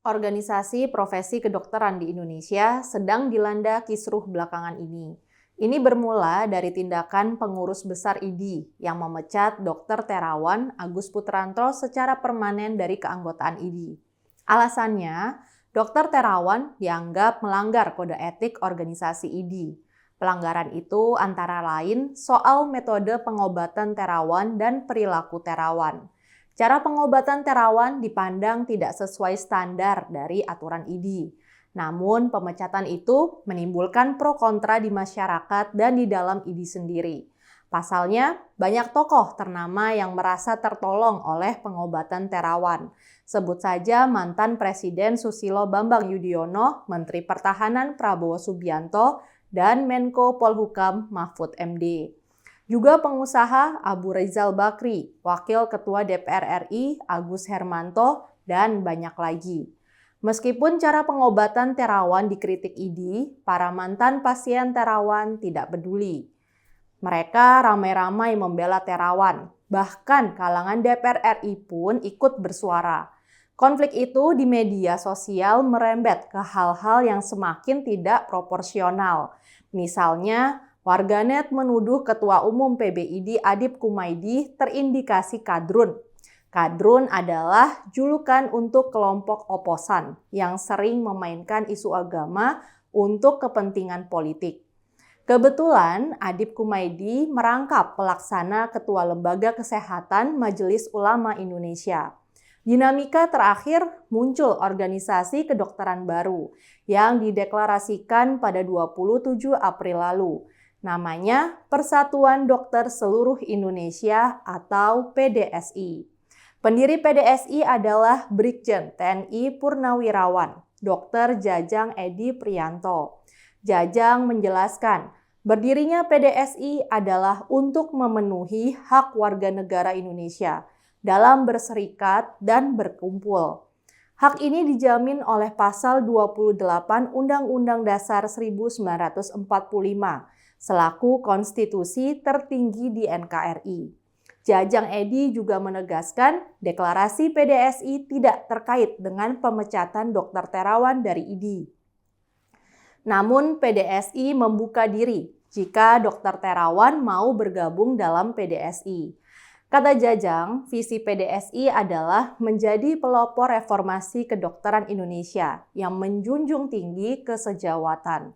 Organisasi profesi kedokteran di Indonesia sedang dilanda kisruh belakangan ini. Ini bermula dari tindakan pengurus besar IDI yang memecat Dr. Terawan Agus Putranto secara permanen dari keanggotaan IDI. Alasannya, Dr. Terawan dianggap melanggar kode etik organisasi IDI. Pelanggaran itu antara lain soal metode pengobatan Terawan dan perilaku Terawan. Cara pengobatan Terawan dipandang tidak sesuai standar dari aturan IDI. Namun, pemecatan itu menimbulkan pro kontra di masyarakat dan di dalam IDI sendiri. Pasalnya, banyak tokoh ternama yang merasa tertolong oleh pengobatan Terawan. Sebut saja mantan Presiden Susilo Bambang Yudhoyono, Menteri Pertahanan Prabowo Subianto, dan Menko Polhukam Mahfud MD. Juga pengusaha Abu Rizal Bakri, Wakil Ketua DPR RI Agus Hermanto, dan banyak lagi. Meskipun cara pengobatan Terawan dikritik IDI, para mantan pasien Terawan tidak peduli. Mereka ramai-ramai membela Terawan, bahkan kalangan DPR RI pun ikut bersuara. Konflik itu di media sosial merembet ke hal-hal yang semakin tidak proporsional. Misalnya, warganet menuduh Ketua Umum PBID Adip Kumaydi terindikasi kadrun. Kadrun adalah julukan untuk kelompok oposan yang sering memainkan isu agama untuk kepentingan politik. Kebetulan Adip Kumaydi merangkap pelaksana Ketua Lembaga Kesehatan Majelis Ulama Indonesia. Dinamika terakhir muncul organisasi kedokteran baru yang dideklarasikan pada 27 April lalu. Namanya Persatuan Dokter Seluruh Indonesia atau PDSI. Pendiri PDSI adalah Brigjen TNI Purnawirawan, Dr. Jajang Edi Prianto. Jajang menjelaskan, berdirinya PDSI adalah untuk memenuhi hak warga negara Indonesia dalam berserikat dan berkumpul. Hak ini dijamin oleh Pasal 28 Undang-Undang Dasar 1945. Selaku konstitusi tertinggi di NKRI. Jajang Edi juga menegaskan deklarasi PDSI tidak terkait dengan pemecatan Dr. Terawan dari IDI. Namun PDSI membuka diri jika Dr. Terawan mau bergabung dalam PDSI. Kata Jajang, visi PDSI adalah menjadi pelopor reformasi kedokteran Indonesia yang menjunjung tinggi kesejawatan.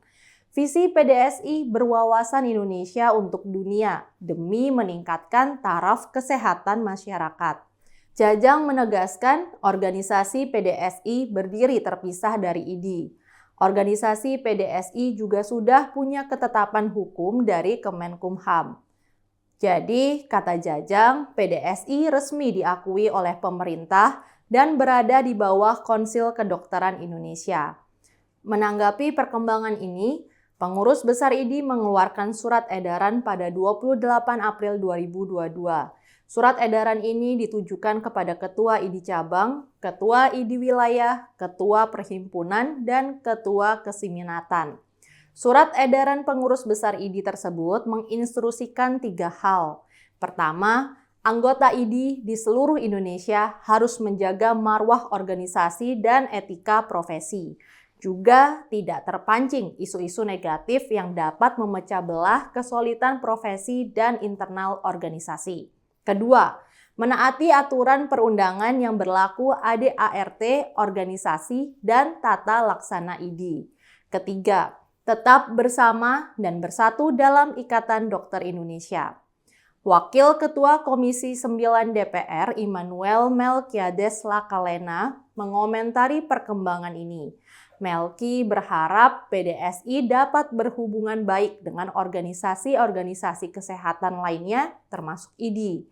Visi PDSI berwawasan Indonesia untuk dunia demi meningkatkan taraf kesehatan masyarakat. Jajang menegaskan organisasi PDSI berdiri terpisah dari IDI. Organisasi PDSI juga sudah punya ketetapan hukum dari Kemenkumham. Jadi, kata Jajang, PDSI resmi diakui oleh pemerintah dan berada di bawah Konsil Kedokteran Indonesia. Menanggapi perkembangan ini, Pengurus Besar IDI mengeluarkan surat edaran pada 28 April 2022. Surat edaran ini ditujukan kepada Ketua IDI Cabang, Ketua IDI Wilayah, Ketua Perhimpunan, dan Ketua Keseminatan. Surat edaran Pengurus Besar IDI tersebut menginstruksikan 3 hal. Pertama, anggota IDI di seluruh Indonesia harus menjaga marwah organisasi dan etika profesi. Juga tidak terpancing isu-isu negatif yang dapat memecah belah kesolidan profesi dan internal organisasi. Kedua, menaati aturan perundangan yang berlaku ADART organisasi dan tata laksana IDI. Ketiga, tetap bersama dan bersatu dalam Ikatan Dokter Indonesia. Wakil Ketua Komisi 9 DPR Immanuel Melquiades Lakalena mengomentari perkembangan ini. Melki berharap PDSI dapat berhubungan baik dengan organisasi-organisasi kesehatan lainnya termasuk IDI.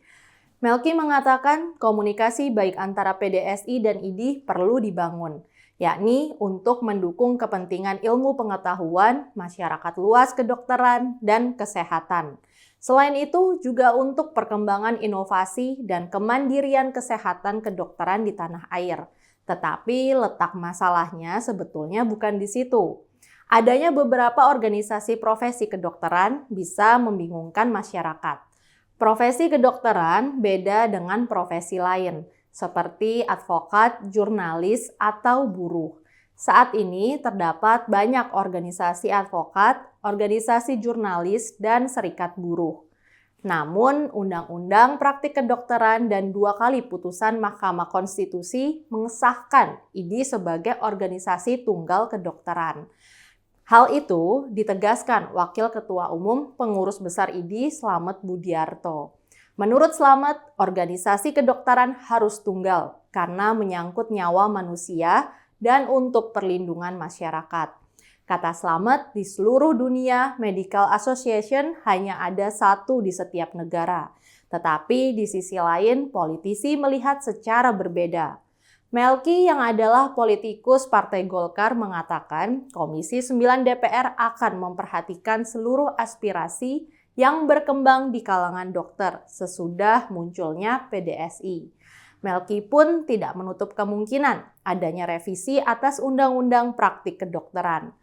Melki mengatakan komunikasi baik antara PDSI dan IDI perlu dibangun, yakni untuk mendukung kepentingan ilmu pengetahuan, masyarakat luas kedokteran, dan kesehatan. Selain itu juga untuk perkembangan inovasi dan kemandirian kesehatan kedokteran di tanah air. Tetapi letak masalahnya sebetulnya bukan di situ. Adanya beberapa organisasi profesi kedokteran bisa membingungkan masyarakat. Profesi kedokteran beda dengan profesi lain. seperti advokat, jurnalis, atau buruh. Saat ini terdapat banyak organisasi advokat, organisasi jurnalis, dan serikat buruh. Namun, Undang-Undang Praktik Kedokteran dan 2 kali putusan Mahkamah Konstitusi mengesahkan IDI sebagai organisasi tunggal kedokteran. Hal itu ditegaskan Wakil Ketua Umum Pengurus Besar IDI Slamet Budiarto. Menurut Slamet, organisasi kedokteran harus tunggal karena menyangkut nyawa manusia dan untuk perlindungan masyarakat. Kata Slamet, di seluruh dunia, Medical Association hanya ada satu di setiap negara. Tetapi di sisi lain, politisi melihat secara berbeda. Melki yang adalah politikus Partai Golkar mengatakan Komisi 9 DPR akan memperhatikan seluruh aspirasi yang berkembang di kalangan dokter sesudah munculnya PDSI. Melki pun tidak menutup kemungkinan adanya revisi atas Undang-Undang Praktik Kedokteran.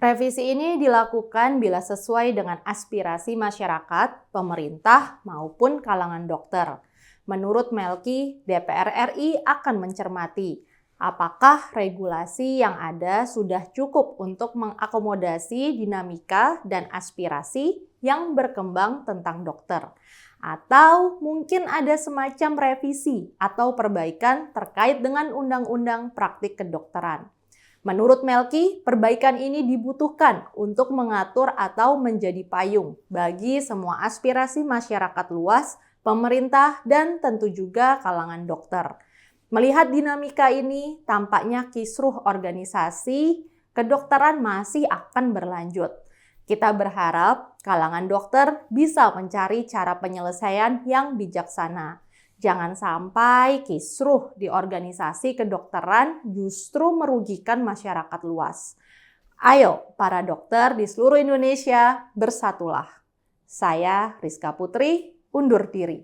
Revisi ini dilakukan bila sesuai dengan aspirasi masyarakat, pemerintah, maupun kalangan dokter. Menurut Melki, DPR RI akan mencermati apakah regulasi yang ada sudah cukup untuk mengakomodasi dinamika dan aspirasi yang berkembang tentang dokter. Atau mungkin ada semacam revisi atau perbaikan terkait dengan Undang-Undang Praktik Kedokteran. Menurut Melki, perbaikan ini dibutuhkan untuk mengatur atau menjadi payung bagi semua aspirasi masyarakat luas, pemerintah, dan tentu juga kalangan dokter. Melihat dinamika ini, tampaknya kisruh organisasi kedokteran masih akan berlanjut. Kita berharap kalangan dokter bisa mencari cara penyelesaian yang bijaksana. Jangan sampai kisruh di organisasi kedokteran justru merugikan masyarakat luas. Ayo, para dokter di seluruh Indonesia, bersatulah. Saya Rizka Putri, undur diri.